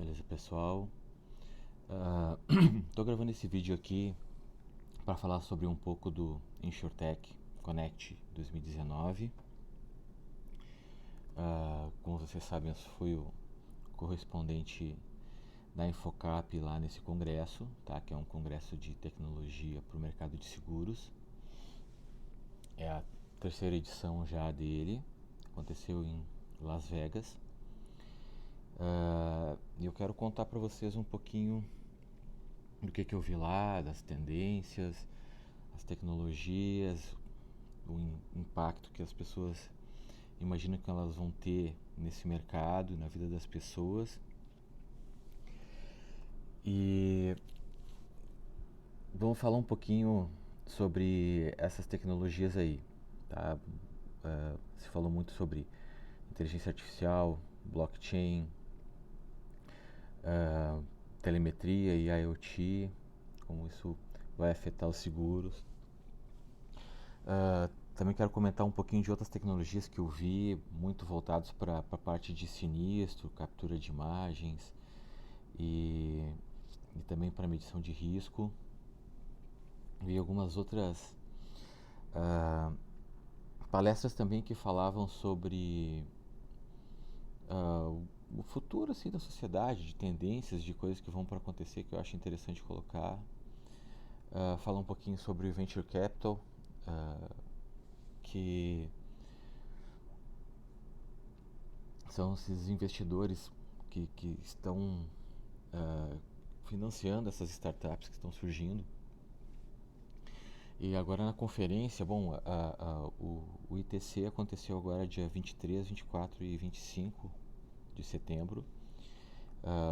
Beleza, pessoal? Tô gravando esse vídeo aqui para falar sobre um pouco do InsurTech Connect 2019. Como vocês sabem, eu fui o correspondente da Infocap lá nesse congresso, tá? Que é um congresso de tecnologia para o mercado de seguros. É a terceira edição já dele, aconteceu em Las Vegas. E eu quero contar para vocês um pouquinho do que eu vi lá, das tendências, as tecnologias, o impacto que as pessoas imaginam que elas vão ter nesse mercado, na vida das pessoas. E vamos falar um pouquinho sobre essas tecnologias aí, tá? Se falou muito sobre inteligência artificial, blockchain, telemetria e IoT, como isso vai afetar os seguros. Também quero comentar um pouquinho de outras tecnologias que eu vi, muito voltados para a parte de sinistro, captura de imagens e, e também para medição de risco. Vi algumas outras palestras também que falavam sobre o futuro assim, da sociedade, de tendências, de coisas que vão para acontecer que eu acho interessante colocar. Falar um pouquinho sobre o Venture Capital, que são esses investidores que estão financiando essas startups que estão surgindo. E agora na conferência, bom, o ITC aconteceu agora dia 23, 24 e 25 de setembro.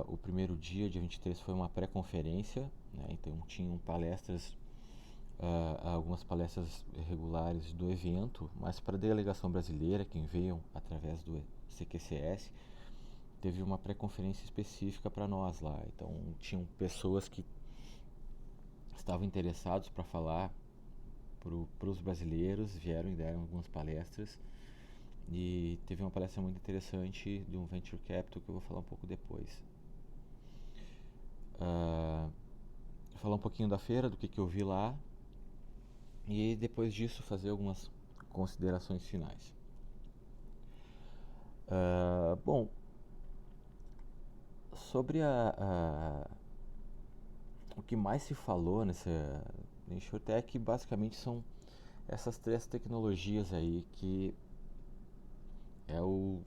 O primeiro dia 23, foi uma pré-conferência, né? Então tinham palestras, algumas palestras regulares do evento, mas para a delegação brasileira, quem veio através do CQCS, teve uma pré-conferência específica para nós lá. Então tinham pessoas que estavam interessados para falar para os brasileiros, vieram e deram algumas palestras. E teve uma palestra muito interessante de um Venture Capital que eu vou falar um pouco depois. Falar um pouquinho da feira, do que eu vi lá, e depois disso fazer algumas considerações finais. Bom, sobre o que mais se falou nessa InsurTech basicamente são essas três tecnologias aí que é o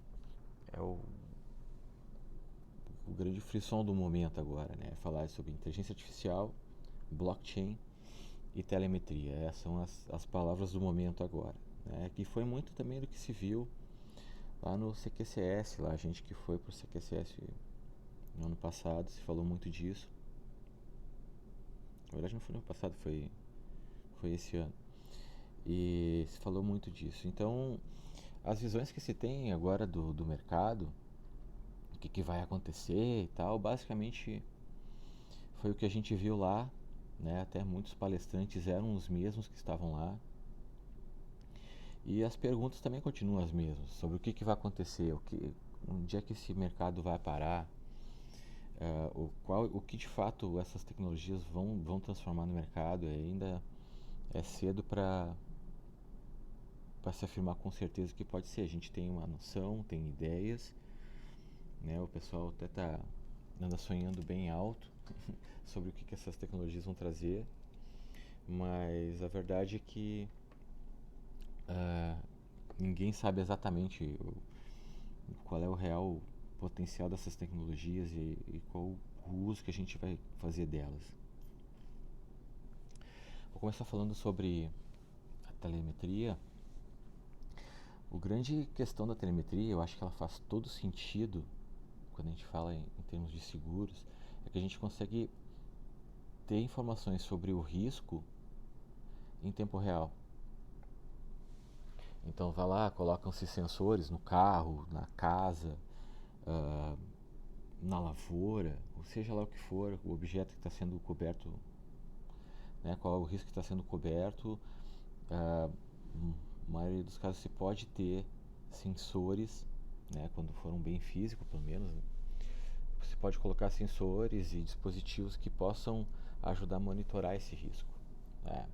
grande frisson do momento agora, né? Falar sobre inteligência artificial, blockchain e telemetria. Essas são as palavras do momento agora, né? Que foi muito também do que se viu lá no CQCS, lá a gente que foi pro CQCS no ano passado, se falou muito disso. Na verdade não foi no ano passado, foi esse ano. E se falou muito disso. Então, as visões que se tem agora do mercado, o que vai acontecer e tal, basicamente foi o que a gente viu lá, né? Até muitos palestrantes eram os mesmos que estavam lá. E as perguntas também continuam as mesmas, sobre o que vai acontecer, onde é que esse mercado vai parar, o que de fato essas tecnologias vão transformar no mercado. Ainda é cedo para se afirmar com certeza que pode ser. A gente tem uma noção, tem ideias, né? O pessoal até anda sonhando bem alto sobre o que essas tecnologias vão trazer, mas a verdade é que ninguém sabe exatamente qual é o real potencial dessas tecnologias e qual o uso que a gente vai fazer delas. Vou começar falando sobre a telemetria. O grande questão da telemetria, eu acho que ela faz todo sentido quando a gente fala em termos de seguros, é que a gente consegue ter informações sobre o risco em tempo real. Então vai lá, colocam-se sensores no carro, na casa, na lavoura, ou seja lá o que for, o objeto que está sendo coberto, né, qual é o risco que está sendo coberto. Na maioria dos casos se pode ter sensores, né, quando for um bem físico pelo menos, né, você pode colocar sensores e dispositivos que possam ajudar a monitorar esse risco, né?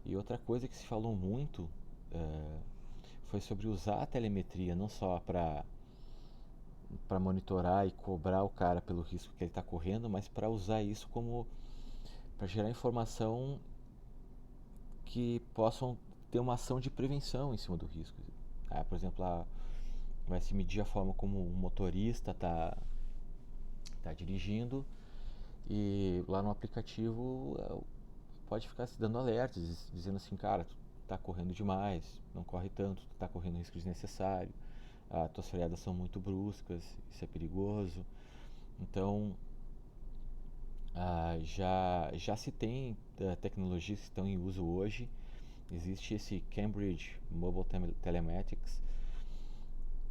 E outra coisa que se falou muito foi sobre usar a telemetria não só para monitorar e cobrar o cara pelo risco que ele está correndo, mas para usar isso como para gerar informação que possam ter uma ação de prevenção em cima do risco. Por exemplo, vai se medir a forma como um motorista está dirigindo, e lá no aplicativo pode ficar se dando alertas, dizendo assim, cara, tu está correndo demais, não corre tanto, tu está correndo risco desnecessário, tuas freadas são muito bruscas, isso é perigoso. Então, já se tem tecnologias que estão em uso hoje. Existe esse Cambridge Mobile Telematics,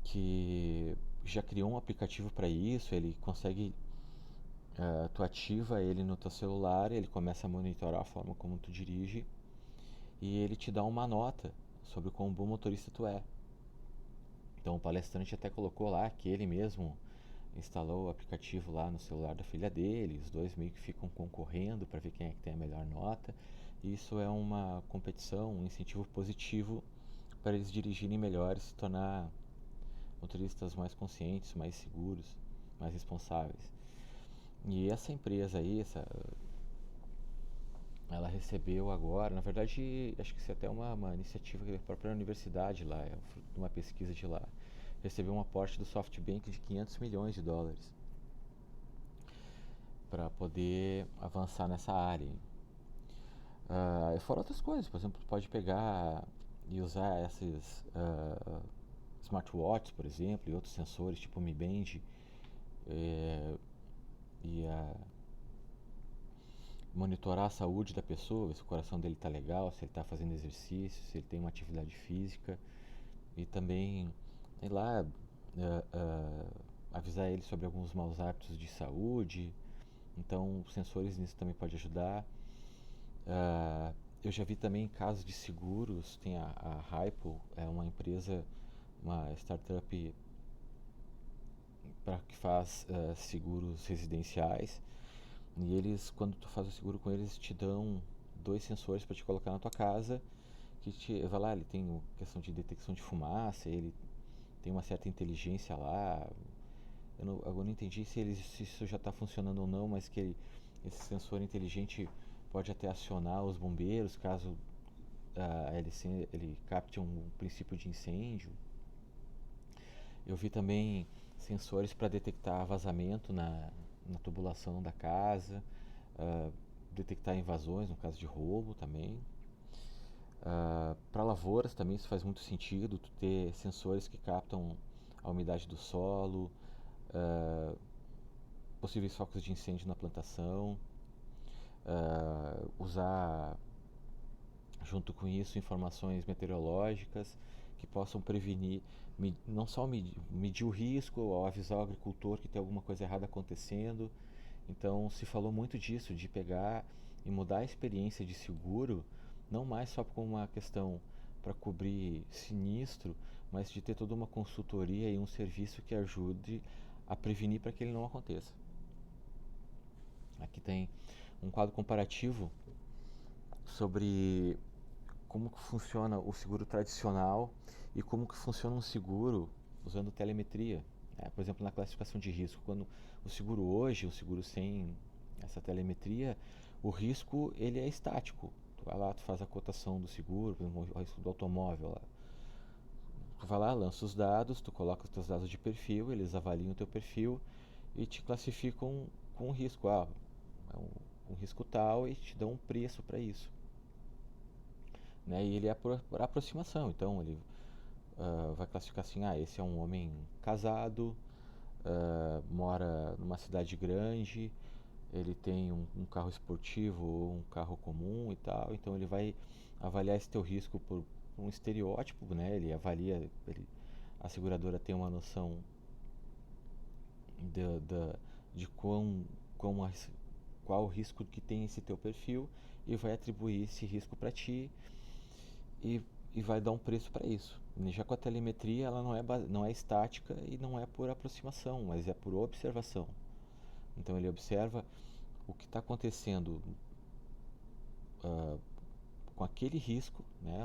que já criou um aplicativo para isso. Ele consegue, tu ativa ele no teu celular, ele começa a monitorar a forma como tu dirige e ele te dá uma nota sobre quão bom motorista tu é. Então o palestrante até colocou lá que ele mesmo instalou o aplicativo lá no celular da filha dele, os dois meio que ficam concorrendo para ver quem é que tem a melhor nota. E isso é uma competição, um incentivo positivo para eles dirigirem melhor e se tornar motoristas mais conscientes, mais seguros, mais responsáveis. E essa empresa aí, ela recebeu agora, na verdade, acho que isso é até uma iniciativa da própria universidade lá, é fruto de uma pesquisa de lá, recebeu um aporte do SoftBank de 500 milhões de dólares para poder avançar nessa área. E fora outras coisas, por exemplo, pode pegar e usar esses smartwatches, por exemplo, e outros sensores tipo Mi Band, e monitorar a saúde da pessoa, se o coração dele está legal, se ele está fazendo exercício, se ele tem uma atividade física, e também, sei lá, avisar ele sobre alguns maus hábitos de saúde. Então, sensores nisso também pode ajudar. Eu já vi também casos de seguros, tem a Hypo, é uma empresa, uma startup que faz seguros residenciais, e eles, quando tu faz o seguro com eles, te dão 2 sensores para te colocar na tua casa, que vai lá, ele tem questão de detecção de fumaça, ele tem uma certa inteligência lá. Eu não entendi se isso já está funcionando ou não, mas que esse sensor inteligente pode até acionar os bombeiros caso ele capte um princípio de incêndio. Eu vi também sensores para detectar vazamento na tubulação da casa, detectar invasões no caso de roubo também. Para lavouras também isso faz muito sentido, tu ter sensores que captam a umidade do solo, possíveis focos de incêndio na plantação, usar junto com isso informações meteorológicas que possam prevenir, não só medir o risco ou avisar o agricultor que tem alguma coisa errada acontecendo. Então se falou muito disso, de pegar e mudar a experiência de seguro, não mais só como uma questão para cobrir sinistro, mas de ter toda uma consultoria e um serviço que ajude a prevenir para que ele não aconteça. Aqui tem um quadro comparativo sobre como que funciona o seguro tradicional e como que funciona um seguro usando telemetria. Por exemplo, na classificação de risco, quando o seguro hoje, o seguro sem essa telemetria, o risco ele é estático. Tu vai lá, tu faz a cotação do seguro, por exemplo, o risco do automóvel lá. Tu vai lá, lança os dados, tu coloca os teus dados de perfil, eles avaliam o teu perfil e te classificam com um risco. É um risco tal, e te dão um preço para isso. Né? E ele é por aproximação, então ele vai classificar assim, esse é um homem casado, mora numa cidade grande, ele tem um carro esportivo ou um carro comum e tal, então ele vai avaliar esse teu risco por um estereótipo, né? Ele avalia, a seguradora tem uma noção de qual o risco que tem esse teu perfil e vai atribuir esse risco para ti e vai dar um preço para isso. Já com a telemetria, ela não é estática e não é por aproximação, mas é por observação. Então ele observa o que está acontecendo com aquele risco, né,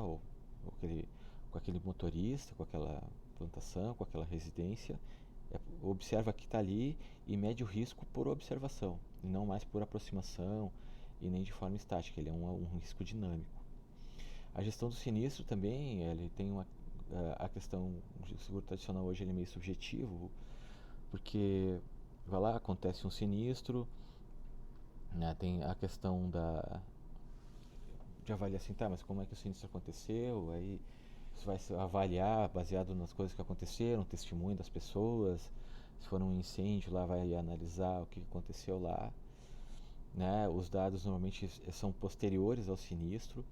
com aquele motorista, com aquela plantação, com aquela residência, observa que está ali e mede o risco por observação, e não mais por aproximação e nem de forma estática, ele é um risco dinâmico. A gestão do sinistro também, ele tem a questão do seguro tradicional hoje ele é meio subjetivo, porque vai lá, acontece um sinistro, né, tem a questão de avaliar assim, tá, mas como é que o sinistro aconteceu, aí você vai avaliar baseado nas coisas que aconteceram, testemunho das pessoas, se for um incêndio lá vai analisar o que aconteceu lá, né? Os dados normalmente são posteriores ao sinistro,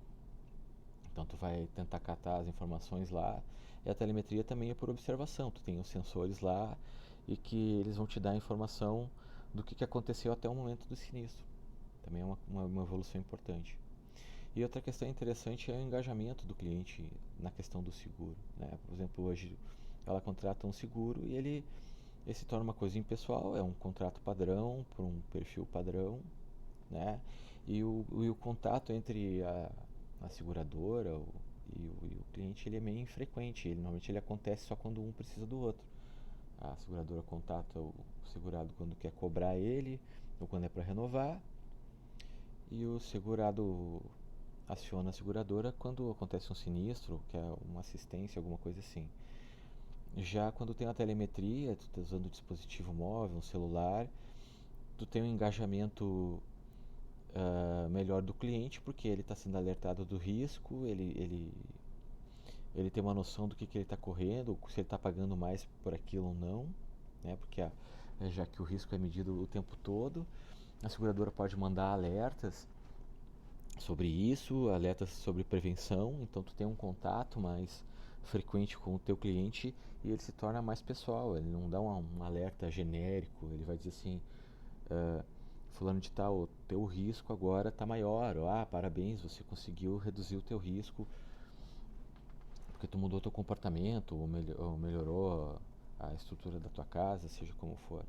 então tu vai tentar catar as informações lá, e a telemetria também é por observação, tu tem os sensores lá e que eles vão te dar a informação do que aconteceu até o momento do sinistro, também é uma evolução importante. E outra questão interessante é o engajamento do cliente na questão do seguro, né? Por exemplo, hoje ela contrata um seguro e ele se torna uma coisa impessoal, é um contrato padrão, por um perfil padrão, né? E o contato entre a seguradora e o cliente ele é meio infrequente, normalmente ele acontece só quando um precisa do outro. A seguradora contata o segurado quando quer cobrar ele ou quando é para renovar, e o segurado aciona a seguradora quando acontece um sinistro, que é uma assistência, alguma coisa assim. Já quando tem a telemetria, tu está usando um dispositivo móvel, um celular, tu tem um engajamento melhor do cliente, porque ele está sendo alertado do risco, ele tem uma noção do que ele está correndo, se ele está pagando mais por aquilo ou não, né? Porque já que o risco é medido o tempo todo, a seguradora pode mandar alertas sobre isso, alertas sobre prevenção, então tu tem um contato mais frequente com o teu cliente e ele se torna mais pessoal, ele não dá um alerta genérico, ele vai dizer assim, fulano de tal, o teu risco agora está maior, ou, parabéns, você conseguiu reduzir o teu risco porque tu mudou teu comportamento, ou melhorou a estrutura da tua casa, seja como for.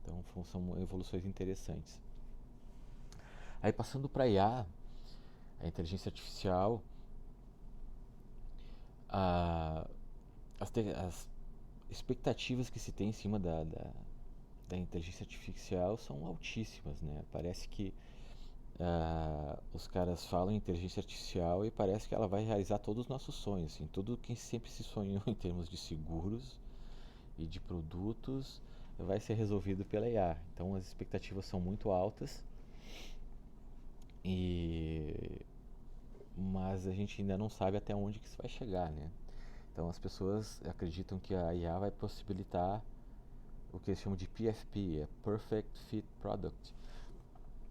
Então são evoluções interessantes. Aí passando para IA, a inteligência artificial, a, as expectativas que se tem em cima da inteligência artificial são altíssimas, né? Parece que os caras falam em inteligência artificial e parece que ela vai realizar todos os nossos sonhos, assim, tudo que sempre se sonhou em termos de seguros e de produtos vai ser resolvido pela IA. Então as expectativas são muito altas, mas a gente ainda não sabe até onde que isso vai chegar, né? Então as pessoas acreditam que a IA vai possibilitar o que eles chamam de PFP, Perfect Fit Product,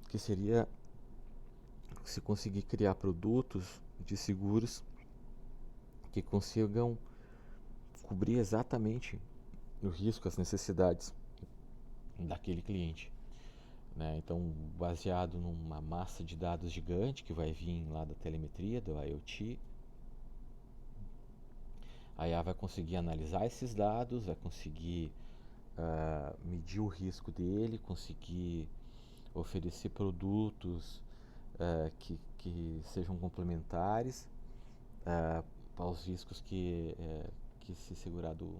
que seria se conseguir criar produtos de seguros que consigam cobrir exatamente o risco, as necessidades daquele cliente, né? Então, baseado numa massa de dados gigante que vai vir lá da telemetria, do IoT, a IA vai conseguir analisar esses dados, vai conseguir medir o risco dele, conseguir oferecer produtos que sejam complementares aos riscos que esse segurado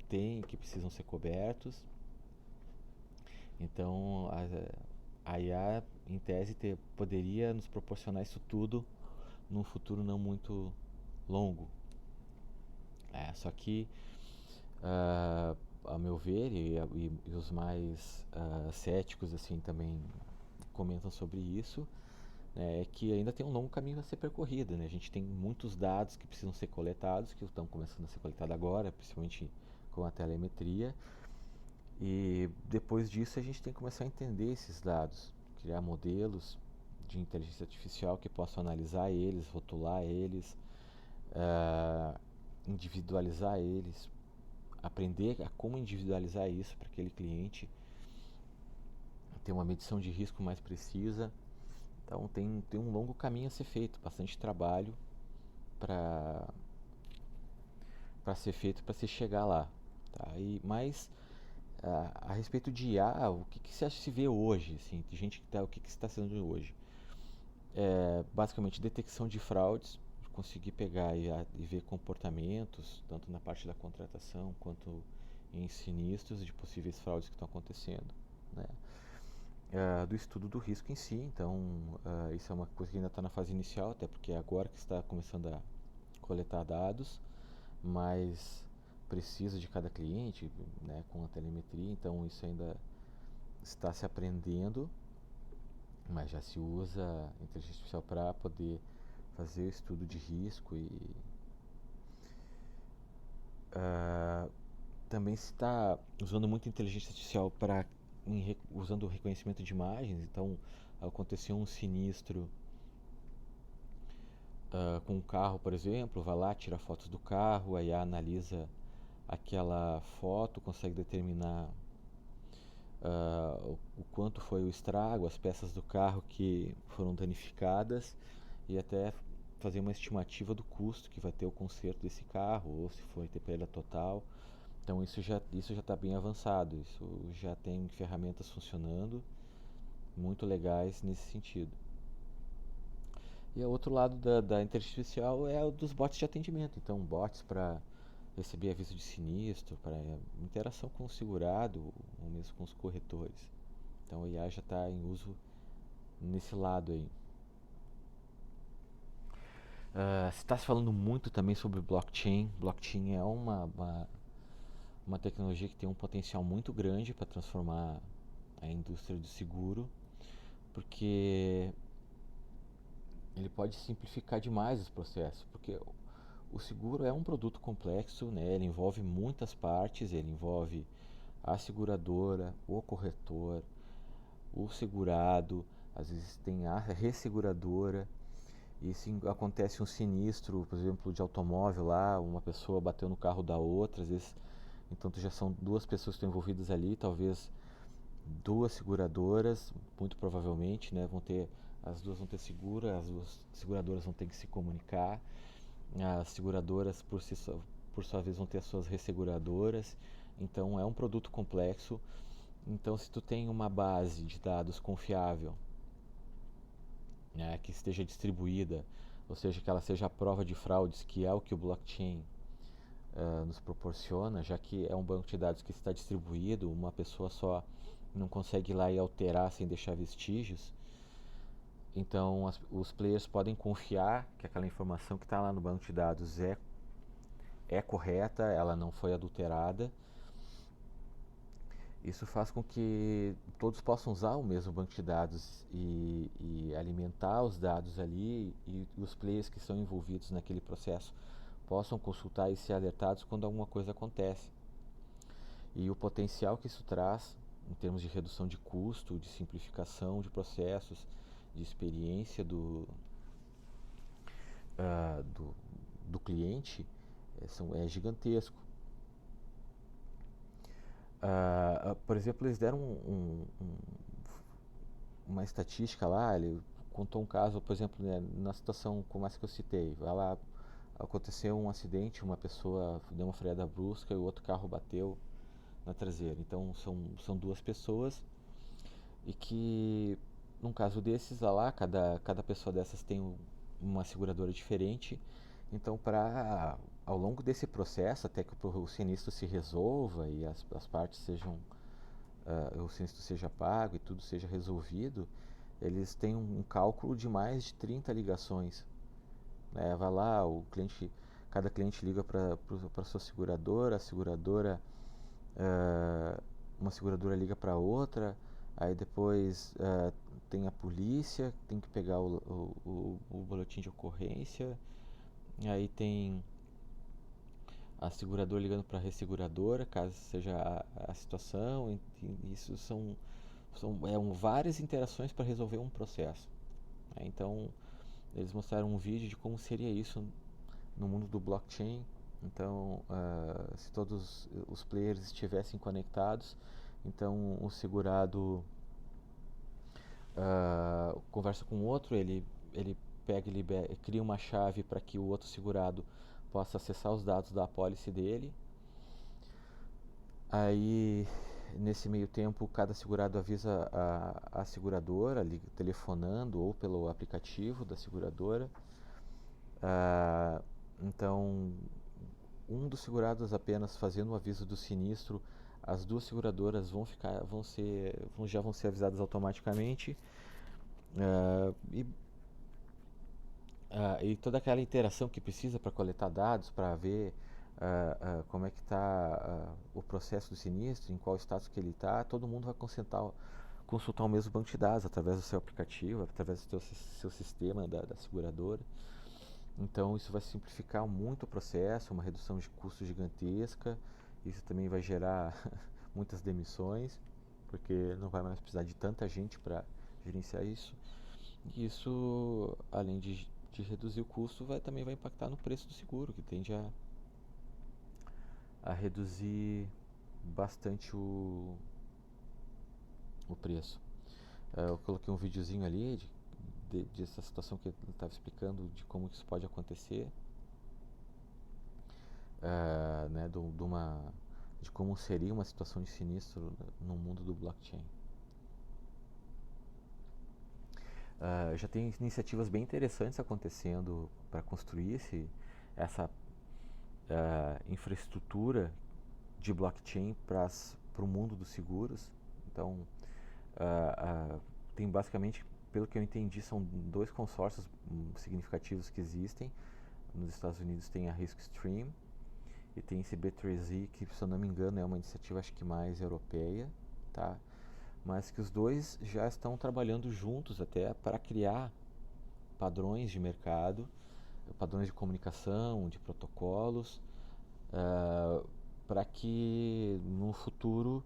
tem, que precisam ser cobertos. Então, a IA, em tese, poderia nos proporcionar isso tudo num futuro não muito longo. Só que, a meu ver, e os mais céticos assim também comentam sobre isso, né, é que ainda tem um longo caminho a ser percorrido, né? A gente tem muitos dados que precisam ser coletados, que estão começando a ser coletados agora, principalmente com a telemetria, e depois disso a gente tem que começar a entender esses dados, criar modelos de inteligência artificial que possam analisar eles, rotular eles, individualizar eles, aprender a como individualizar isso para aquele cliente, ter uma medição de risco mais precisa. Então tem um longo caminho a ser feito, bastante trabalho para ser feito para se chegar lá, tá? Mas a respeito de IA, o que você acha que se vê hoje, assim, de gente que tá, o que que está sendo hoje? Basicamente detecção de fraudes, conseguir pegar e ver comportamentos, tanto na parte da contratação quanto em sinistros de possíveis fraudes que estão acontecendo, né? Do estudo do risco em si, então isso é uma coisa que ainda está na fase inicial, até porque é agora que está começando a coletar dados, mas precisa de cada cliente, né, com a telemetria, então isso ainda está se aprendendo, mas já se usa inteligência artificial para poder fazer o estudo de risco e ah, também se está usando muito inteligência artificial para usando o reconhecimento de imagens. Então aconteceu um sinistro com um carro, por exemplo, vai lá, tira fotos do carro, aí analisa aquela foto, consegue determinar o quanto foi o estrago, as peças do carro que foram danificadas e até fazer uma estimativa do custo que vai ter o conserto desse carro ou se foi ter perda total. Então isso já está bem avançado, isso já tem ferramentas funcionando muito legais nesse sentido. E o outro lado da inteligência artificial é o dos bots de atendimento. Então, bots para receber aviso de sinistro, para interação com o segurado, ou mesmo com os corretores. Então, a IA já está em uso nesse lado aí. Se está se falando muito também sobre blockchain. Blockchain é uma tecnologia que tem um potencial muito grande para transformar a indústria do seguro, porque ele pode simplificar demais os processos, porque o seguro é um produto complexo, né? Ele envolve muitas partes, ele envolve a seguradora, o corretor, o segurado, às vezes tem a resseguradora, e se acontece um sinistro, por exemplo, de automóvel lá, uma pessoa bateu no carro da outra, às vezes, então já são duas pessoas que estão envolvidas ali, talvez duas seguradoras, muito provavelmente, né, as duas vão ter seguro, as duas seguradoras vão ter que se comunicar, as seguradoras por sua vez vão ter as suas resseguradoras, então é um produto complexo. Então se tu tem uma base de dados confiável, né, que esteja distribuída, ou seja, que ela seja a prova de fraudes, que é o que o blockchain nos proporciona, já que é um banco de dados que está distribuído, uma pessoa só não consegue ir lá e alterar sem deixar vestígios. Então os players podem confiar que aquela informação que está lá no banco de dados é correta, ela não foi adulterada. Isso faz com que todos possam usar o mesmo banco de dados e alimentar os dados ali, e os players que são envolvidos naquele processo possam consultar e ser alertados quando alguma coisa acontece. E o potencial que isso traz em termos de redução de custo, de simplificação de processos, de experiência ah, do, do cliente é gigantesco. Por exemplo, eles deram uma estatística lá, ele contou um caso, por exemplo, né, na situação como essa que eu citei, vai lá, aconteceu um acidente, uma pessoa deu uma freada brusca e o outro carro bateu na traseira. Então são duas pessoas e que, num caso desses, lá, cada pessoa dessas tem uma seguradora diferente. Então, ao longo desse processo, até que o sinistro se resolva e as partes sejam, o sinistro seja pago e tudo seja resolvido, eles têm um cálculo de mais de 30 ligações. Né? Vai lá, cada cliente liga para a sua seguradora, a seguradora, uma seguradora liga para outra, aí depois tem a polícia, tem que pegar o boletim de ocorrência, aí tem a seguradora ligando para a resseguradora, caso seja a situação. Isso são várias interações para resolver um processo. Né? Então, eles mostraram um vídeo de como seria isso no mundo do blockchain. Então, se todos os players estivessem conectados, então o segurado conversa com o outro, ele pega e cria uma chave para que o outro segurado possa acessar os dados da apólice dele. Aí nesse meio tempo, cada segurado avisa a seguradora, telefonando ou pelo aplicativo da seguradora. Ah, então, um dos segurados apenas fazendo o aviso do sinistro, as duas seguradoras já vão ser avisadas automaticamente. Ah, e, e toda aquela interação que precisa para coletar dados, para ver como é que está o processo do sinistro, em qual status que ele está, todo mundo vai consultar o mesmo banco de dados através do seu aplicativo, através do seu sistema da seguradora. Então isso vai simplificar muito o processo, uma redução de custos gigantesca. Isso também vai gerar muitas demissões, porque não vai mais precisar de tanta gente para gerenciar isso. E isso, além de reduzir o custo, também vai impactar no preço do seguro, que tende a reduzir bastante o preço. Eu coloquei um videozinho ali dessa situação que eu estava explicando, de como isso pode acontecer, né, de como seria uma situação de sinistro no mundo do blockchain. Já tem iniciativas bem interessantes acontecendo para construir essa infraestrutura de blockchain para o mundo dos seguros. Então, tem basicamente, pelo que eu entendi, são dois consórcios significativos que existem. Nos Estados Unidos tem a RiskStream e tem esse B3Z, que, se eu não me engano, é uma iniciativa acho que mais europeia, tá? Mas que os dois já estão trabalhando juntos até para criar padrões de mercado, padrões de comunicação, de protocolos, para que no futuro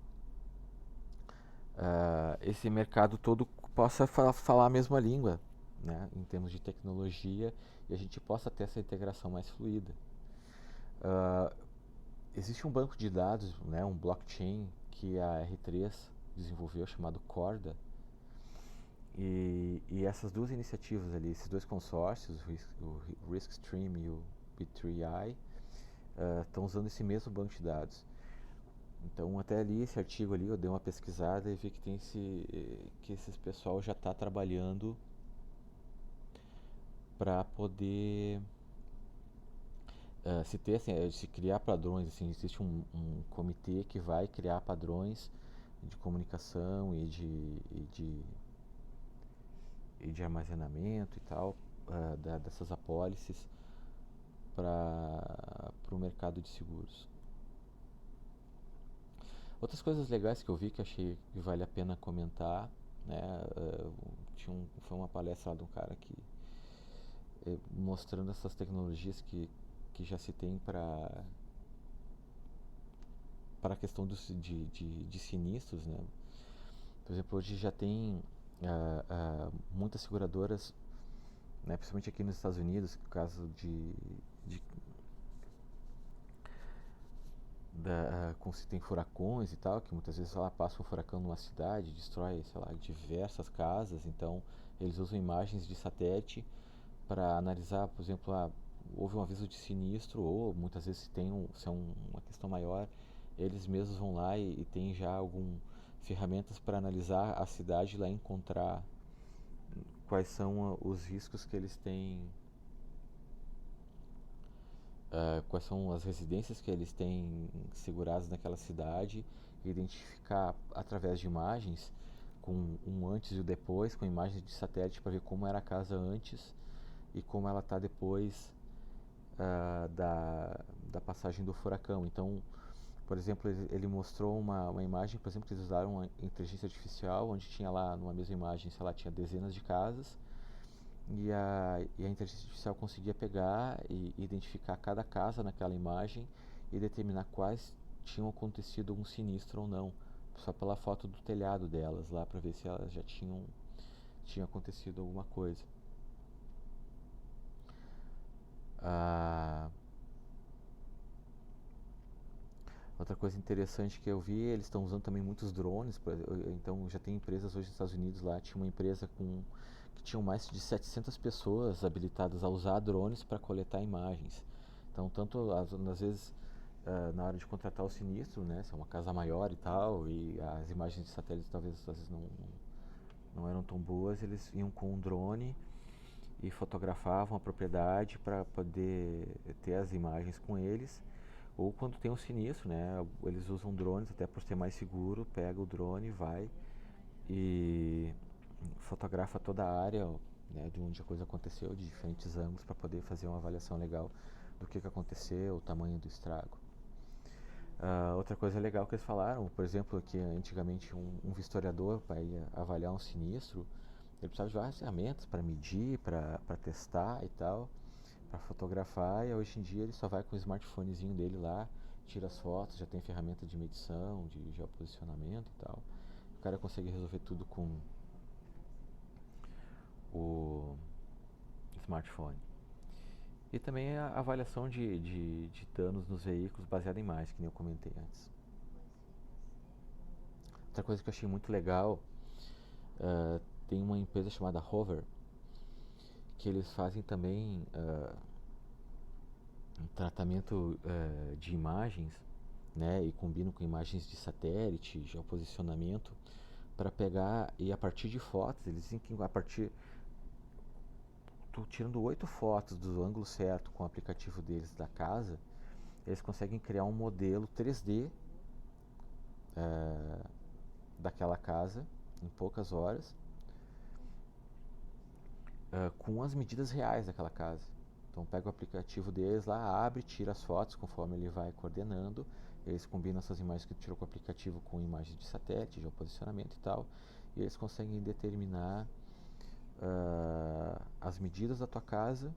esse mercado todo possa falar a mesma língua, né, em termos de tecnologia, e a gente possa ter essa integração mais fluida. Existe um banco de dados, né, um blockchain que a R3 desenvolveu, chamado Corda, e essas duas iniciativas ali, esses dois consórcios, o RiskStream e o B3i, estão usando esse mesmo banco de dados. Então, até ali, esse artigo ali, eu dei uma pesquisada e vi que que esse pessoal já está trabalhando para poder se criar padrões. Assim, existe um comitê que vai criar padrões de comunicação e de armazenamento e tal, dessas apólices para o mercado de seguros. Outras coisas legais que eu vi que achei que vale a pena comentar, né? Foi uma palestra lá de um cara mostrando essas tecnologias que já se tem para a questão de sinistros, né? Por exemplo, hoje já tem muitas seguradoras, né, principalmente aqui nos Estados Unidos, no caso como se tem furacões e tal, que muitas vezes lá passa um furacão numa cidade, destrói, sei lá, diversas casas. Então eles usam imagens de satélite para analisar, por exemplo, houve um aviso de sinistro, ou muitas vezes se é uma questão maior, eles mesmos vão lá e tem já algumas ferramentas para analisar a cidade, lá encontrar quais são os riscos que eles têm, quais são as residências que eles têm seguradas naquela cidade, e identificar através de imagens, com um antes e o depois, com imagens de satélite, para ver como era a casa antes e como ela está depois da passagem do furacão. Então, por exemplo, ele mostrou uma imagem, por exemplo, que eles usaram uma inteligência artificial, onde tinha lá numa mesma imagem, sei lá, tinha dezenas de casas, e a inteligência artificial conseguia pegar e identificar cada casa naquela imagem e determinar quais tinham acontecido um sinistro ou não, só pela foto do telhado delas lá, para ver se elas já tinha acontecido alguma coisa. Outra coisa interessante que eu vi, eles estão usando também muitos drones. Então já tem empresas hoje nos Estados Unidos lá, tinha uma empresa que tinham mais de 700 pessoas habilitadas a usar drones para coletar imagens. Então, tanto às vezes na hora de contratar o sinistro, né? Se é uma casa maior e tal, e as imagens de satélite talvez às vezes não eram tão boas, eles iam com um drone e fotografavam a propriedade para poder ter as imagens com eles. Ou quando tem um sinistro, né? Eles usam drones até por ser mais seguro, pega o drone, vai e fotografa toda a área, né, de onde a coisa aconteceu, de diferentes ângulos, para poder fazer uma avaliação legal do que aconteceu, o tamanho do estrago. Outra coisa legal que eles falaram, por exemplo, que antigamente um vistoriador para ir avaliar um sinistro, ele precisava de várias ferramentas para medir, para testar e tal, para fotografar, e hoje em dia ele só vai com o smartphonezinho dele lá, tira as fotos, já tem ferramenta de medição, de geoposicionamento e tal. O cara consegue resolver tudo com o smartphone. E também a avaliação de danos nos veículos baseada em imagens, que nem eu comentei antes. Outra coisa que eu achei muito legal, tem uma empresa chamada Hover, que eles fazem também um tratamento de imagens, né, e combinam com imagens de satélite, geoposicionamento, para pegar e a partir de fotos, eles dizem que a partir tirando 8 fotos do ângulo certo com o aplicativo deles da casa, eles conseguem criar um modelo 3D daquela casa em poucas horas, com as medidas reais daquela casa. Então pega o aplicativo deles lá, abre, tira as fotos conforme ele vai coordenando. Eles combinam essas imagens que tirou com o aplicativo com imagens de satélite, de posicionamento e tal. E eles conseguem determinar as medidas da tua casa,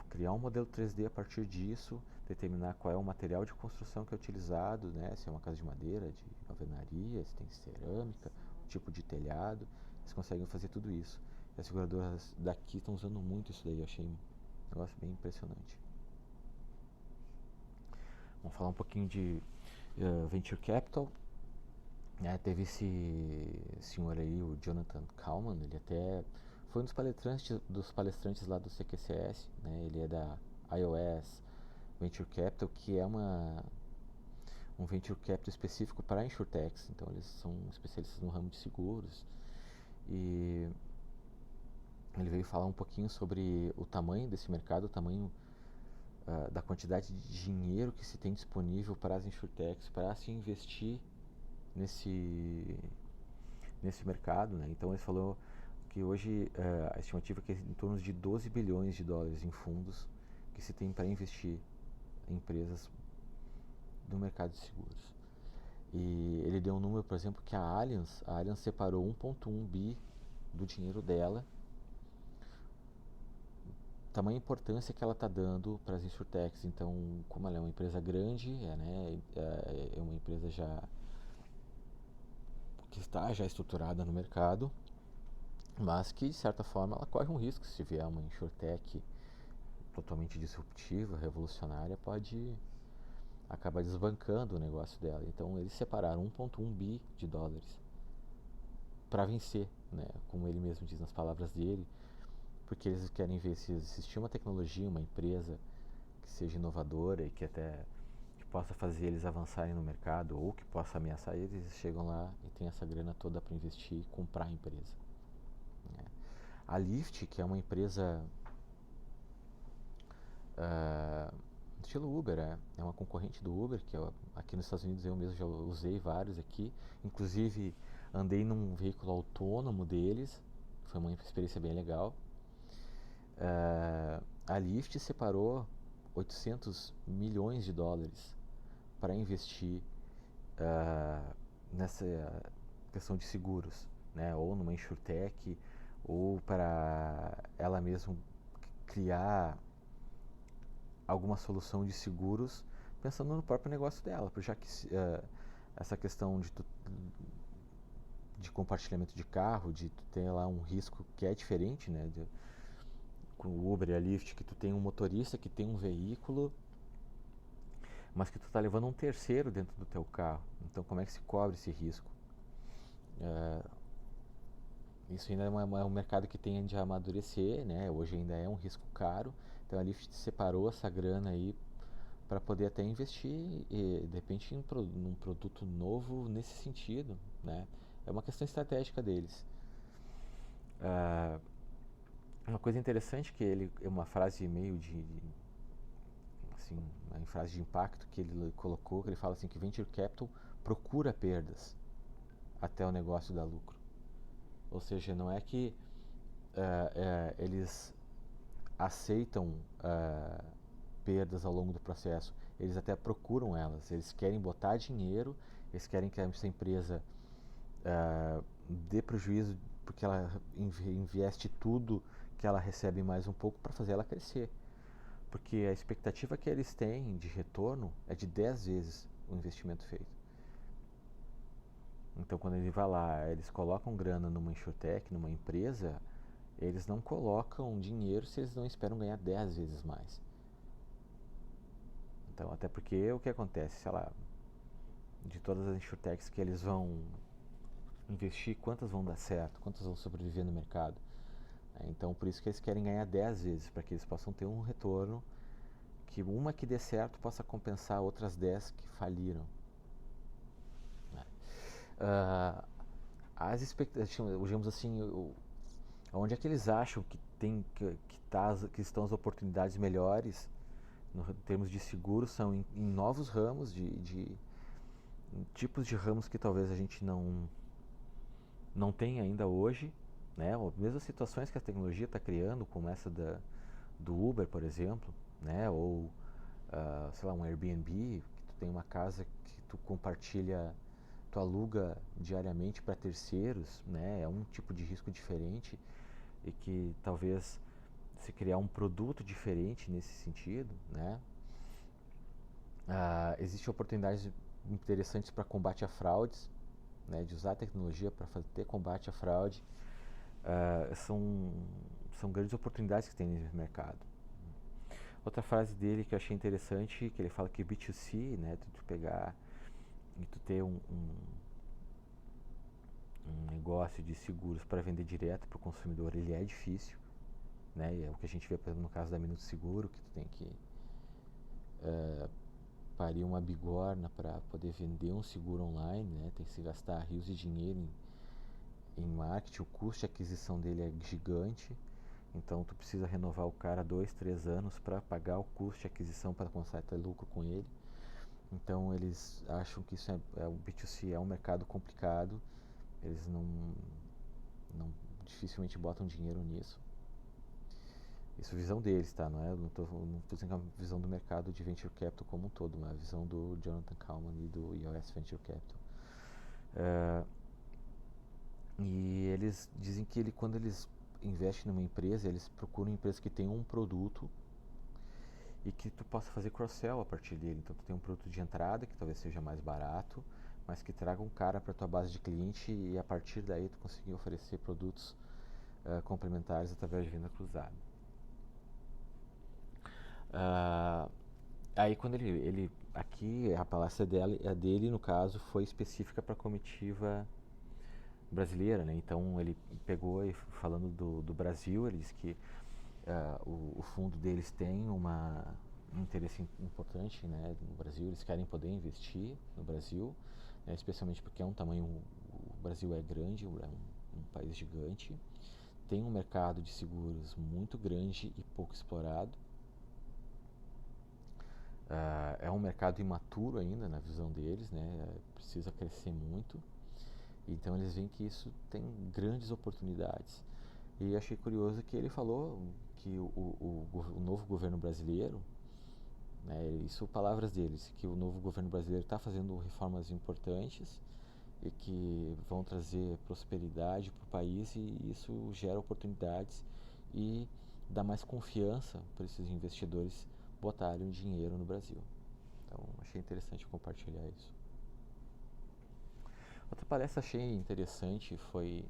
criar um modelo 3D a partir disso, determinar qual é o material de construção que é utilizado, né? Se é uma casa de madeira, de alvenaria, se tem cerâmica, o tipo de telhado. Eles conseguem fazer tudo isso. E as seguradoras daqui estão usando muito isso daí, eu achei um negócio bem impressionante. Vamos falar um pouquinho de Venture Capital. Teve esse senhor aí, o Jonathan Kalman, ele até foi um dos palestrantes lá do CQCS, né? Ele é da iOS Venture Capital, que é um Venture Capital específico para InsurTechs, então eles são especialistas no ramo de seguros. E ele veio falar um pouquinho sobre o tamanho desse mercado, o tamanho da quantidade de dinheiro que se tem disponível para as InsurTechs, para se investir nesse mercado, né? Então ele falou que hoje a estimativa é que é em torno de 12 bilhões de dólares em fundos que se tem para investir em empresas do mercado de seguros. E ele deu um número, por exemplo, que a Allianz separou 1,1 bi do dinheiro dela, tamanha importância que ela está dando para as insurtechs. Então, como ela é uma empresa grande, é uma empresa que está já estruturada no mercado, mas que de certa forma ela corre um risco. Se vier uma insurtech totalmente disruptiva, revolucionária, pode acabar desbancando o negócio dela. Então eles separaram 1,1 bi de dólares para vencer, né? Como ele mesmo diz nas palavras dele, porque eles querem ver se existir uma tecnologia, uma empresa que seja inovadora e que até que possa fazer eles avançarem no mercado ou que possa ameaçar eles. Eles chegam lá e tem essa grana toda para investir e comprar a empresa, né? A Lyft, que é uma empresa estilo Uber, é uma concorrente do Uber, que aqui nos Estados Unidos eu mesmo já usei vários aqui, inclusive andei num veículo autônomo deles, foi uma experiência bem legal. A Lyft separou 800 milhões de dólares para investir nessa questão de seguros, né? Ou numa insurtech, ou para ela mesma criar alguma solução de seguros pensando no próprio negócio dela, já que essa questão de compartilhamento de carro, de tu ter lá um risco que é diferente, né, com o Uber e a Lyft, que tu tem um motorista que tem um veículo, mas que tu está levando um terceiro dentro do teu carro. Então como é que se cobre esse risco? Isso ainda é um mercado que tende a amadurecer, né? Hoje ainda é um risco caro, então a Lyft separou essa grana aí para poder até investir e, de repente, num produto novo nesse sentido, né? É uma questão estratégica deles. Ah, uma coisa interessante que ele é uma frase meio assim, uma frase de impacto que ele colocou, que ele fala assim que venture capital procura perdas até o negócio dar lucro. Ou seja, não é que eles aceitam perdas ao longo do processo, eles até procuram elas, eles querem botar dinheiro, eles querem que essa empresa dê prejuízo porque ela investe tudo que ela recebe mais um pouco para fazer ela crescer. Porque a expectativa que eles têm de retorno é de 10 vezes o investimento feito. Então, quando ele vai lá, eles colocam grana numa insurtech, numa empresa, eles não colocam dinheiro se eles não esperam ganhar 10 vezes mais. Então, até porque o que acontece, sei lá, de todas as insurtechs que eles vão investir, quantas vão dar certo, quantas vão sobreviver no mercado. Então, por isso que eles querem ganhar 10 vezes, para que eles possam ter um retorno, que uma que dê certo possa compensar outras 10 que faliram. As expectativas, digamos assim, onde é que eles acham que estão as oportunidades melhores em termos de seguro são em novos ramos, em tipos de ramos que talvez a gente não tem ainda hoje, né? Ou mesmo situações que a tecnologia está criando, como essa do Uber, por exemplo, né? Ou sei lá, um Airbnb, que tu tem uma casa que tu compartilha, tu aluga diariamente para terceiros, né? É um tipo de risco diferente e que talvez se criar um produto diferente nesse sentido, né? Existem oportunidades interessantes para combate a fraudes, né? De usar a tecnologia para ter combate à fraude. São grandes oportunidades que tem nesse mercado. Outra frase dele que eu achei interessante, que ele fala que B2C, né, tu pegar e tu ter um negócio de seguros para vender direto para o consumidor, ele é difícil, né? E é o que a gente vê, por exemplo, no caso da Minuto Seguro, que tu tem que parir uma bigorna para poder vender um seguro online, né? Tem que se gastar rios de dinheiro em marketing, o custo de aquisição dele é gigante. Então tu precisa renovar o cara 2, 3 anos para pagar o custo de aquisição para começar a ter lucro com ele. Então eles acham que isso o B2C é um mercado complicado, eles não dificilmente botam dinheiro nisso. Isso é a visão deles, tá? Não tô dizendo que é uma visão do mercado de Venture Capital como um todo, mas a visão do Jonathan Kalman e do EOS Venture Capital. E eles dizem que quando eles investem numa empresa, eles procuram empresas que tenham um produto e que tu possa fazer cross-sell a partir dele. Então tu tem um produto de entrada que talvez seja mais barato, mas que traga um cara para tua base de cliente e a partir daí tu conseguir oferecer produtos complementares através de venda cruzada. Aí quando ele aqui a palestra dele no caso foi específica para a comitiva brasileira, né? Então ele pegou e falando do Brasil, ele disse que o fundo deles tem um interesse importante, né, no Brasil, eles querem poder investir no Brasil, né, especialmente porque é um tamanho, o Brasil é grande, é um país gigante, tem um mercado de seguros muito grande e pouco explorado, é um mercado imaturo ainda na visão deles, né, precisa crescer muito, então eles veem que isso tem grandes oportunidades. E achei curioso que ele falou que o novo governo brasileiro, né, isso palavras deles, que o novo governo brasileiro está fazendo reformas importantes e que vão trazer prosperidade para o país e isso gera oportunidades e dá mais confiança para esses investidores botarem dinheiro no Brasil. Então achei interessante compartilhar isso. Outra palestra achei interessante foi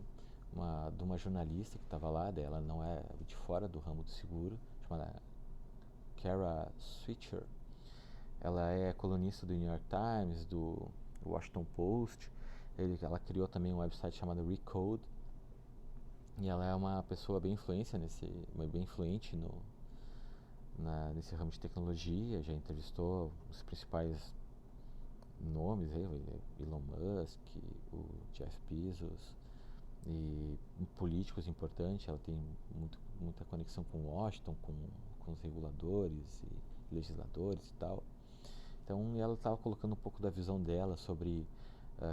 de uma jornalista que estava lá, ela não é de fora do ramo do seguro, chamada Kara Swisher. Ela é colunista do New York Times, do Washington Post. Ela criou também um website chamado Recode. E ela é uma pessoa bem influente nesse ramo de tecnologia, já entrevistou os principais nomes aí, o Elon Musk, o Jeff Bezos e políticos importantes. Ela tem muita conexão com Washington, com os reguladores e legisladores e tal. Então ela estava colocando um pouco da visão dela sobre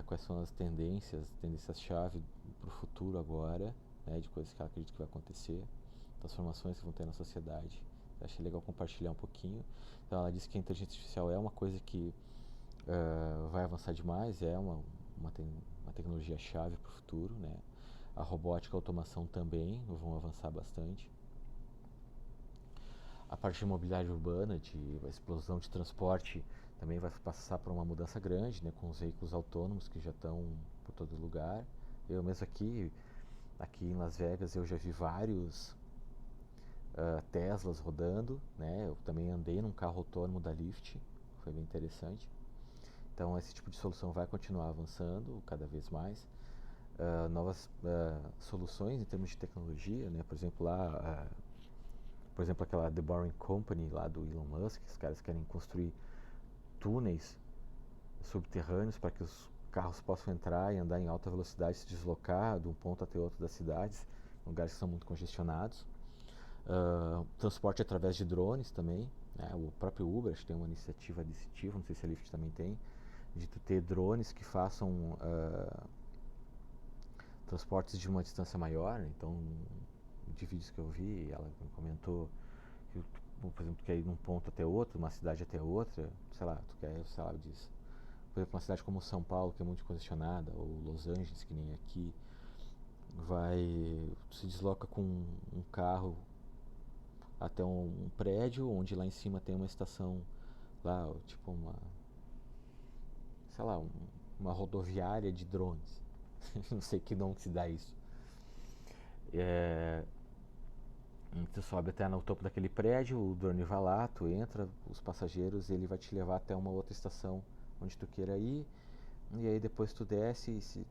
quais são as tendências-chave para o futuro agora, né, de coisas que ela acredita que vai acontecer, transformações que vão ter na sociedade. Eu achei legal compartilhar um pouquinho. Então ela disse que a inteligência artificial é uma coisa que vai avançar demais, é uma tecnologia-chave para o futuro, né? A robótica e a automação também vão avançar bastante. A parte de mobilidade urbana, de a explosão de transporte, também vai passar por uma mudança grande, né, com os veículos autônomos que já estão por todo lugar. Eu mesmo aqui em Las Vegas, eu já vi vários Teslas rodando, né? Eu também andei num carro autônomo da Lyft, foi bem interessante. Então esse tipo de solução vai continuar avançando cada vez mais. Novas soluções em termos de tecnologia, né? Por exemplo, aquela The Boring Company lá do Elon Musk, os caras querem construir túneis subterrâneos para que os carros possam entrar e andar em alta velocidade, se deslocar de um ponto até outro das cidades, lugares que são muito congestionados. Transporte através de drones também, né? O próprio Uber acho que tem uma iniciativa desse tipo, não sei se a Lyft também tem, de tu ter drones que façam transportes de uma distância maior. Então, de vídeos que eu vi, ela comentou que, por exemplo, tu quer ir de um ponto até outro, uma cidade até outra, sei lá, tu quer, sei lá, diz, por exemplo, uma cidade como São Paulo, que é muito congestionada, ou Los Angeles, que nem aqui, se desloca com um carro até um prédio, onde lá em cima tem uma estação, lá, tipo sei lá, uma rodoviária de drones. Não sei que nome que se dá isso. Tu sobe até no topo daquele prédio, o drone vai lá, tu entra, os passageiros, ele vai te levar até uma outra estação onde tu queira ir, e aí depois tu desce e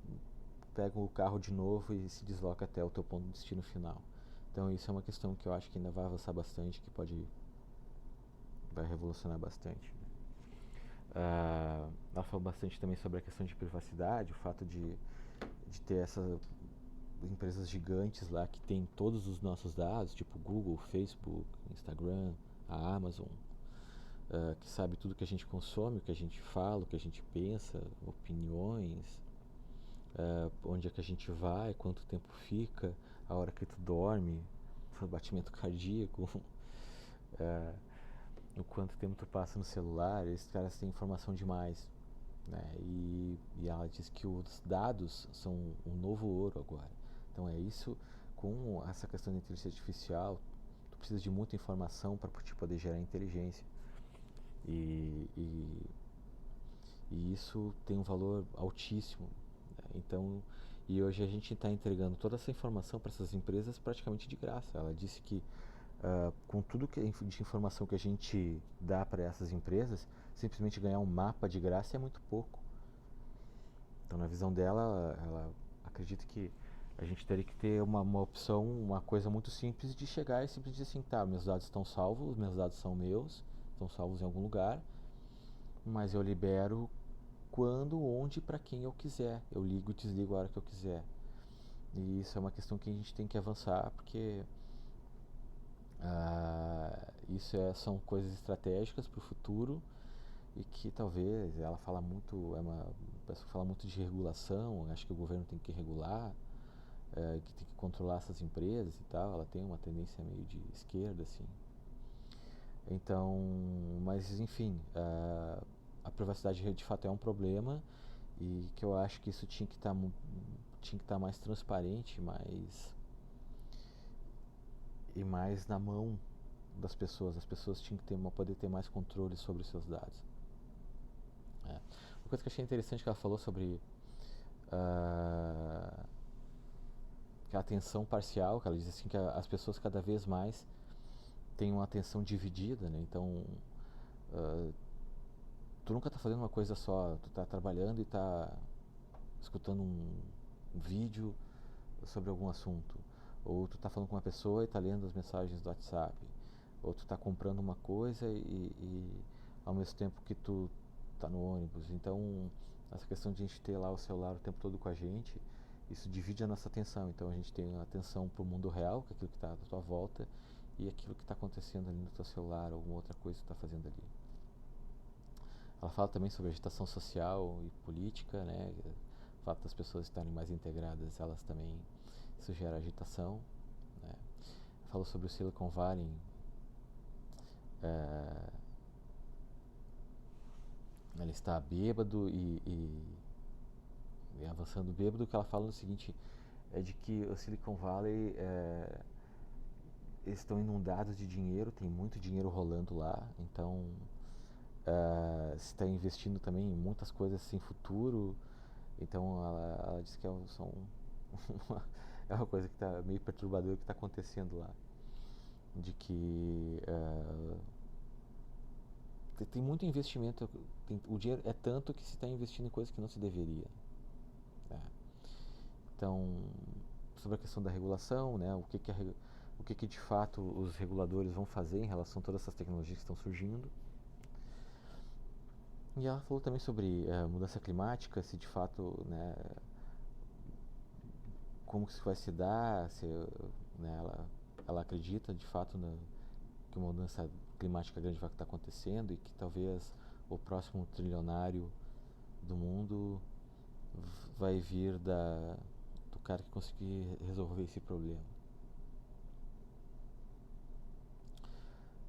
pega o carro de novo e se desloca até o teu ponto de destino final. Então isso é uma questão que eu acho que ainda vai avançar bastante, que vai revolucionar bastante. Ela falou bastante também sobre a questão de privacidade, o fato de ter essas empresas gigantes lá que tem todos os nossos dados, tipo Google, Facebook, Instagram, a Amazon, que sabe tudo que a gente consome, o que a gente fala, o que a gente pensa, opiniões, onde é que a gente vai, quanto tempo fica, a hora que tu dorme, o batimento cardíaco, o quanto tempo tu passa no celular. Esses caras têm informação demais, né? E ela diz que os dados são um novo ouro agora. Então é isso, com essa questão da inteligência artificial, tu precisa de muita informação para te poder gerar inteligência. E isso tem um valor altíssimo, né? Então, e hoje a gente está entregando toda essa informação para essas empresas praticamente de graça. Ela disse que com tudo de informação que a gente dá para essas empresas, simplesmente ganhar um mapa de graça é muito pouco. Então, na visão dela, ela acredita que a gente teria que ter uma opção, uma coisa muito simples de chegar e simplesmente dizer assim, tá, meus dados estão salvos, meus dados são meus, estão salvos em algum lugar, mas eu libero quando, onde e para quem eu quiser. Eu ligo e desligo a hora que eu quiser. E isso é uma questão que a gente tem que avançar, porque são coisas estratégicas para o futuro e que talvez ela fala muito, é uma pessoa que fala muito de regulação, acho que o governo tem que regular, que tem que controlar essas empresas e tal. Ela tem uma tendência meio de esquerda, assim. Então, mas enfim, a privacidade de fato é um problema, e que eu acho que isso tinha que estar mais transparente, mais na mão das pessoas. As pessoas tinham que poder ter mais controle sobre os seus dados. Uma coisa que eu achei interessante que ela falou sobre que a atenção parcial, que ela diz assim que as pessoas cada vez mais têm uma atenção dividida, né? Então, tu nunca está fazendo uma coisa só, tu está trabalhando e está escutando um vídeo sobre algum assunto, ou tu está falando com uma pessoa e está lendo as mensagens do WhatsApp, ou tu tá comprando uma coisa e ao mesmo tempo que tu tá no ônibus. Então, essa questão de a gente ter lá o celular o tempo todo com a gente, isso divide a nossa atenção. Então, a gente tem a atenção para o mundo real, que é aquilo que está à tua volta, e aquilo que está acontecendo ali no teu celular, ou alguma outra coisa que tu está fazendo ali. Ela fala também sobre agitação social e política, né? O fato das pessoas estarem mais integradas, elas também, isso gera agitação, né? Falou sobre o Silicon Valley, é, ele está bêbado e avançando bêbado. O que ela fala no seguinte é de que o Silicon Valley eles estão inundados de dinheiro, tem muito dinheiro rolando lá, então se está investindo também em muitas coisas sem futuro. Então ela diz que é uma coisa que está meio perturbadora que está acontecendo lá, de que tem muito investimento, o dinheiro é tanto que se está investindo em coisas que não se deveria. Né? Então, sobre a questão da regulação, né, o que de fato os reguladores vão fazer em relação a todas essas tecnologias que estão surgindo. E ela falou também sobre mudança climática, se de fato, né, como que isso vai se dar, se, né, ela acredita de fato que uma mudança climática grande vai estar acontecendo e que talvez o próximo trilionário do mundo vai vir do cara que conseguir resolver esse problema.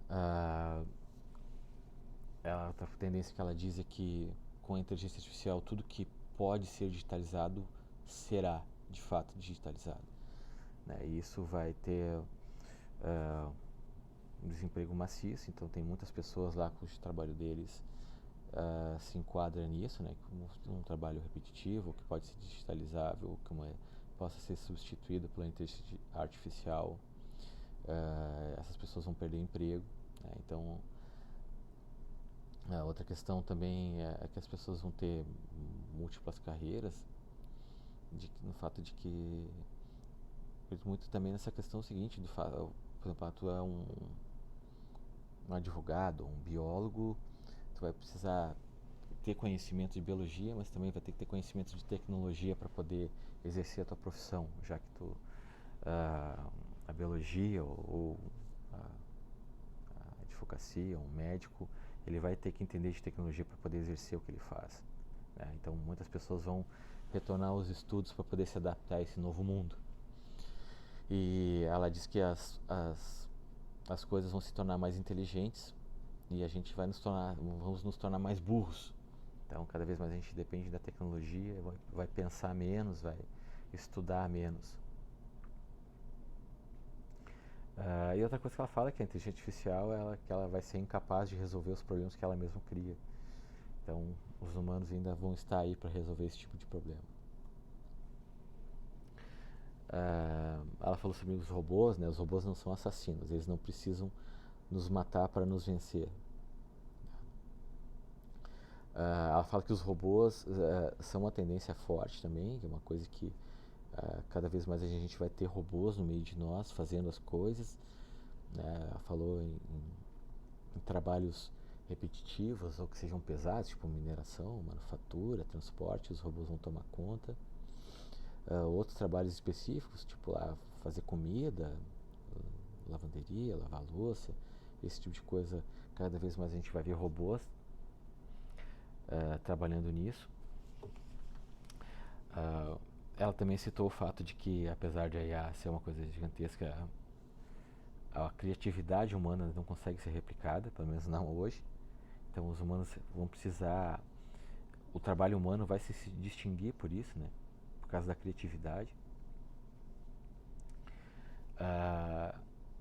A outra tendência que ela diz é que com a inteligência artificial tudo que pode ser digitalizado será de fato digitalizado, né? E isso vai ter um desemprego maciço, então tem muitas pessoas lá cujo trabalho deles se enquadra nisso, né? Como um trabalho repetitivo, que pode ser digitalizável, que possa ser substituído pela inteligência artificial. Essas pessoas vão perder emprego, né? Então, outra questão também é que as pessoas vão ter múltiplas carreiras, no fato de que muito também nessa questão seguinte do fato, por exemplo, tu é um advogado, um biólogo, tu vai precisar ter conhecimento de biologia, mas também vai ter que ter conhecimento de tecnologia para poder exercer a tua profissão, já que a biologia ou a advocacia, um médico, ele vai ter que entender de tecnologia para poder exercer o que ele faz, né? Então muitas pessoas vão retornar aos estudos para poder se adaptar a esse novo mundo. E ela diz que as coisas vão se tornar mais inteligentes e a gente vamos nos tornar mais burros. Então, cada vez mais a gente depende da tecnologia, vai pensar menos, vai estudar menos. E outra coisa que ela fala é que a inteligência artificial que ela vai ser incapaz de resolver os problemas que ela mesma cria. Então, os humanos ainda vão estar aí para resolver esse tipo de problema. Ela falou sobre os robôs, né? Os robôs não são assassinos, eles não precisam nos matar para nos vencer. Ela fala que os robôs são uma tendência forte também, que é uma coisa que cada vez mais a gente vai ter robôs no meio de nós fazendo as coisas. Ela falou em trabalhos repetitivos ou que sejam pesados, tipo mineração, manufatura, transporte, os robôs vão tomar conta. Outros trabalhos específicos, tipo fazer comida, lavanderia, lavar louça, esse tipo de coisa, cada vez mais a gente vai ver robôs trabalhando nisso. Ela também citou o fato de que, apesar de a IA ser uma coisa gigantesca, a criatividade humana não consegue ser replicada, pelo menos não hoje. Então os humanos vão precisar, o trabalho humano vai se distinguir por isso, né? Por causa da criatividade.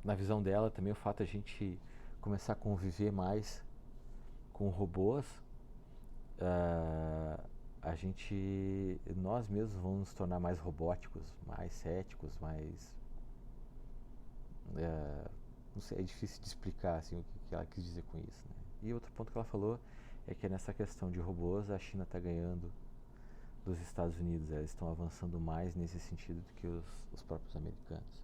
Na visão dela também o fato de a gente começar a conviver mais com robôs, nós mesmos vamos nos tornar mais robóticos, mais céticos, mais não sei, é difícil de explicar assim, o que ela quis dizer com isso, né? E outro ponto que ela falou é que nessa questão de robôs a China está ganhando dos Estados Unidos, eles estão avançando mais nesse sentido do que os próprios americanos.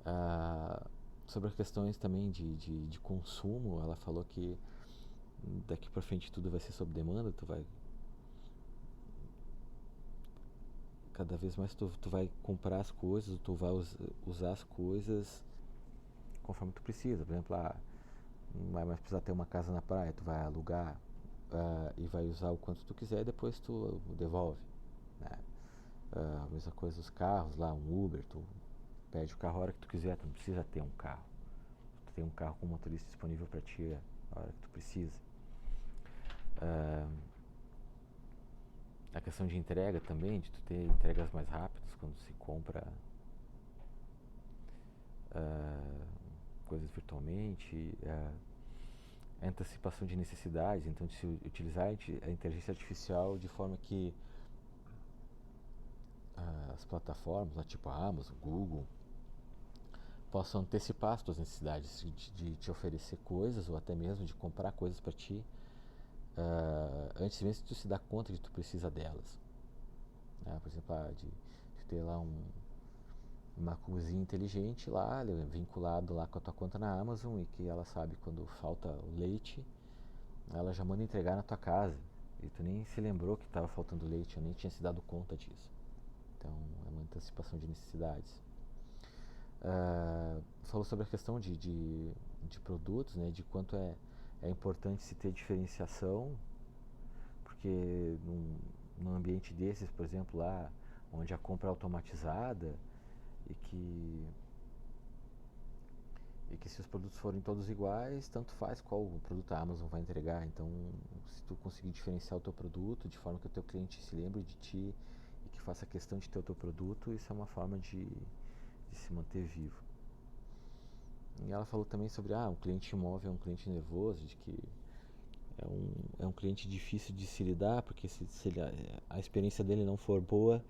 Ah, sobre as questões também de consumo, ela falou que daqui para frente tudo vai ser sob demanda, tu vai cada vez mais tu vai comprar as coisas, tu vai usar as coisas conforme tu precisa. Por exemplo, não vai mais precisar ter uma casa na praia, tu vai alugar e vai usar o quanto tu quiser e depois tu devolve, né? A mesma coisa dos carros lá, um Uber, tu pede o carro a hora que tu quiser, tu não precisa ter um carro. Tu tem um carro com motorista disponível para ti a hora que tu precisa. Ah, a questão de entrega também, de tu ter entregas mais rápidas quando se compra ah, coisas virtualmente, a antecipação de necessidades, então de se utilizar a inteligência artificial de forma que as plataformas, lá, tipo a Amazon, Google, possam antecipar as tuas necessidades de te oferecer coisas ou até mesmo de comprar coisas para ti antes mesmo de tu se dar conta de que tu precisa delas. Né? Por exemplo, de ter lá uma cozinha inteligente lá, vinculado lá com a tua conta na Amazon e que ela sabe quando falta o leite, ela já manda entregar na tua casa. E tu nem se lembrou que estava faltando leite, eu nem tinha se dado conta disso. Então, é uma antecipação de necessidades. Falou sobre a questão de produtos, né, de quanto é importante se ter diferenciação, porque num ambiente desses, por exemplo, lá onde a compra é automatizada e que se os produtos forem todos iguais, tanto faz qual o produto a Amazon vai entregar. Então, se tu conseguir diferenciar o teu produto de forma que o teu cliente se lembre de ti e que faça questão de ter o teu produto, isso é uma forma de se manter vivo. E ela falou também sobre um cliente imóvel é um cliente nervoso, de que é um cliente difícil de se lidar, porque se a experiência dele não for boa,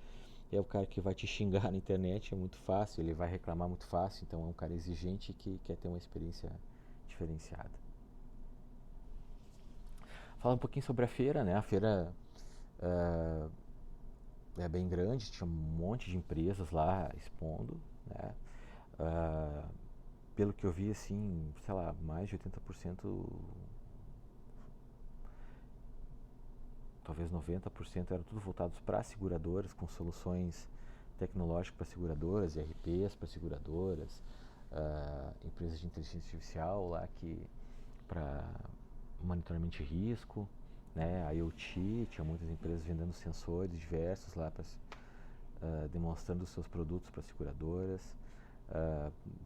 é o cara que vai te xingar na internet, é muito fácil, ele vai reclamar muito fácil, então é um cara exigente que quer ter uma experiência diferenciada. Fala um pouquinho sobre a feira, né? A feira é bem grande, tinha um monte de empresas lá expondo, né? Uh, pelo que eu vi, assim, sei lá, mais de 80%, talvez 90%, eram tudo voltados para seguradoras, com soluções tecnológicas para seguradoras, ERPs para seguradoras, empresas de inteligência artificial lá que para monitoramento de risco, né, IoT, tinha muitas empresas vendendo sensores diversos lá demonstrando os seus produtos para seguradoras.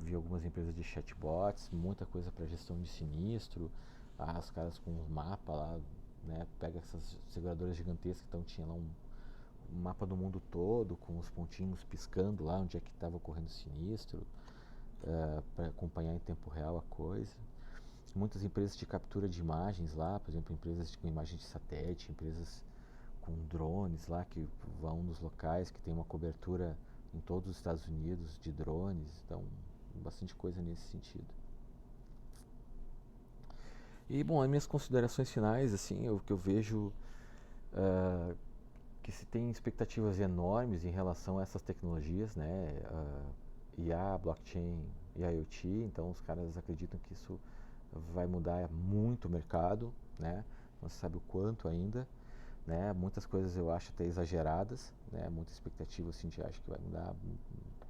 Vi algumas empresas de chatbots, muita coisa para gestão de sinistro, os caras com um mapa lá, né, pega essas seguradoras gigantescas, então tinha lá um mapa do mundo todo com os pontinhos piscando lá onde é que estava ocorrendo sinistro, para acompanhar em tempo real a coisa. Muitas empresas de captura de imagens lá, por exemplo, empresas com imagens de satélite, empresas com drones lá que vão nos locais, que tem uma cobertura em todos os Estados Unidos de drones, então bastante coisa nesse sentido. E bom, as minhas considerações finais, assim, o que eu vejo que se tem expectativas enormes em relação a essas tecnologias, né, IA, blockchain e IoT, então os caras acreditam que isso vai mudar muito o mercado, né, não se sabe o quanto ainda, né, muitas coisas eu acho até exageradas, né, muita expectativa assim de acho que vai mudar,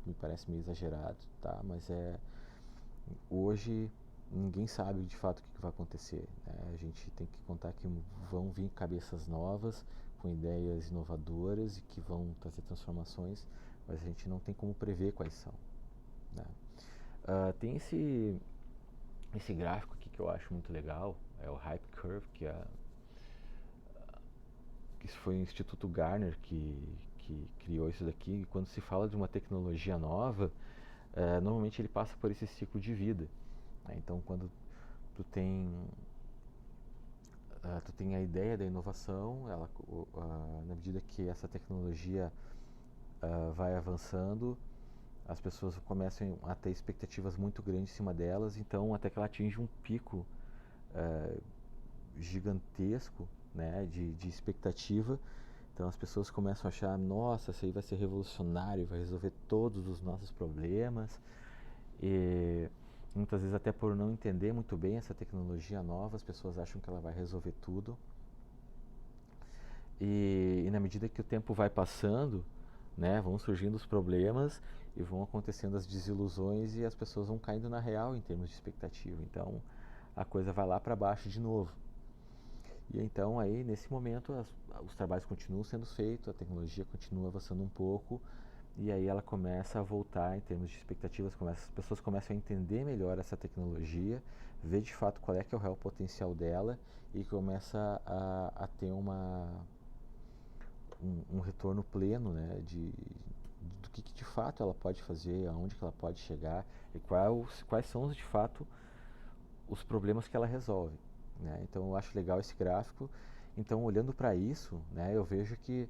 me parece meio exagerado, tá, mas hoje ninguém sabe de fato o que vai acontecer, né? A gente tem que contar que vão vir cabeças novas, com ideias inovadoras e que vão trazer transformações, mas a gente não tem como prever quais são, né? Tem esse gráfico aqui que eu acho muito legal, é o Hype Curve, que foi o Instituto Gartner que criou isso daqui. E quando se fala de uma tecnologia nova, normalmente ele passa por esse ciclo de vida, né? Então, quando tu tem a ideia da inovação, na medida que essa tecnologia vai avançando, as pessoas começam a ter expectativas muito grandes em cima delas, então até que ela atinge um pico gigantesco, né, de expectativa. Então as pessoas começam a achar, nossa, isso aí vai ser revolucionário, vai resolver todos os nossos problemas. E muitas vezes até por não entender muito bem essa tecnologia nova, as pessoas acham que ela vai resolver tudo. E na medida que o tempo vai passando, né, vão surgindo os problemas e vão acontecendo as desilusões e as pessoas vão caindo na real em termos de expectativa. Então a coisa vai lá para baixo de novo. E então aí nesse momento os trabalhos continuam sendo feitos, a tecnologia continua avançando um pouco e aí ela começa a voltar em termos de expectativas, as pessoas começam a entender melhor essa tecnologia, ver de fato qual é que é o real potencial dela e começa a ter um retorno pleno, né, do que de fato ela pode fazer, aonde que ela pode chegar e quais são de fato os problemas que ela resolve, né? Então eu acho legal esse gráfico. Então olhando para isso, né, eu vejo que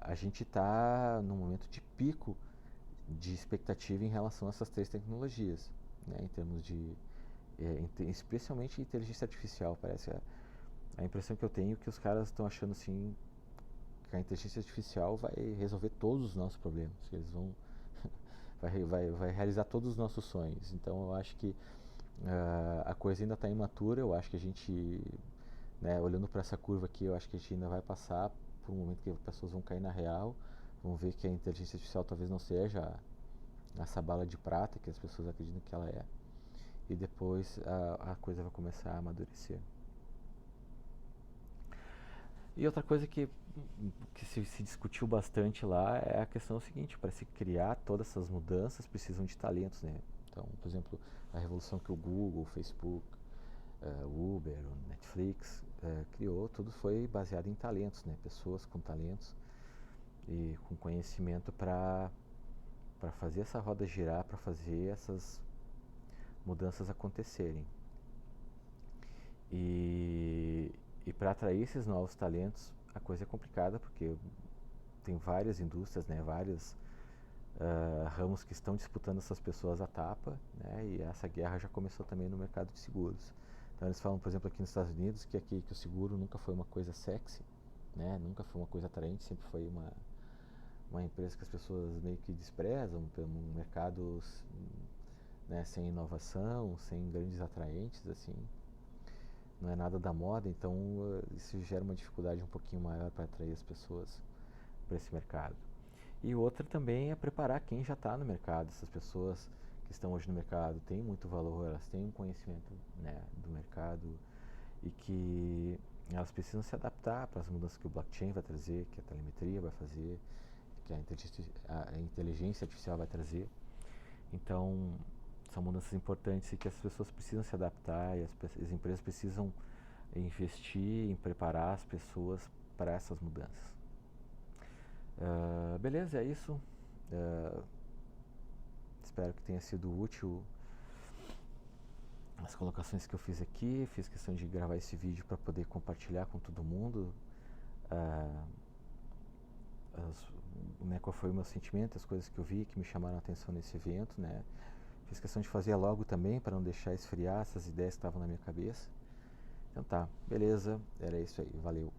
a gente está num momento de pico de expectativa em relação a essas três tecnologias, né, em termos de especialmente inteligência artificial. Parece a impressão que eu tenho é que os caras estão achando assim que a inteligência artificial vai resolver todos os nossos problemas, que eles vão vai realizar todos os nossos sonhos. Então eu acho que a coisa ainda está imatura. Eu acho que a gente, né, olhando para essa curva aqui, eu acho que a gente ainda vai passar por um momento que as pessoas vão cair na real, vão ver que a inteligência artificial talvez não seja essa bala de prata que as pessoas acreditam que ela é, e depois a coisa vai começar a amadurecer. E outra coisa que se discutiu bastante lá é a questão seguinte: para se criar todas essas mudanças precisam de talentos, né? Então, por exemplo, a revolução que o Google, o Facebook, o Uber, o Netflix criou, tudo foi baseado em talentos, né? Pessoas com talentos e com conhecimento para fazer essa roda girar, para fazer essas mudanças acontecerem. E, e para atrair esses novos talentos, a coisa é complicada porque tem várias indústrias, né, vários ramos que estão disputando essas pessoas à tapa, né, e essa guerra já começou também no mercado de seguros. Então eles falam, por exemplo, aqui nos Estados Unidos, que o seguro nunca foi uma coisa sexy, né, nunca foi uma coisa atraente, sempre foi uma empresa que as pessoas meio que desprezam, um mercado, né, sem inovação, sem grandes atraentes, assim, não é nada da moda. Então isso gera uma dificuldade um pouquinho maior para atrair as pessoas para esse mercado. E outra também é preparar quem já está no mercado. Essas pessoas que estão hoje no mercado têm muito valor, elas têm um conhecimento, né, do mercado e que elas precisam se adaptar para as mudanças que o blockchain vai trazer, que a telemetria vai fazer, que a inteligência artificial vai trazer. Então, são mudanças importantes e que as pessoas precisam se adaptar e as empresas precisam investir em preparar as pessoas para essas mudanças. Beleza, é isso. Espero que tenha sido útil as colocações que eu fiz aqui. Fiz questão de gravar esse vídeo para poder compartilhar com todo mundo né, qual foi o meu sentimento, as coisas que eu vi que me chamaram a atenção nesse evento, né. Fiz questão de fazer logo também para não deixar esfriar essas ideias que estavam na minha cabeça. Então tá, beleza, era isso aí, valeu.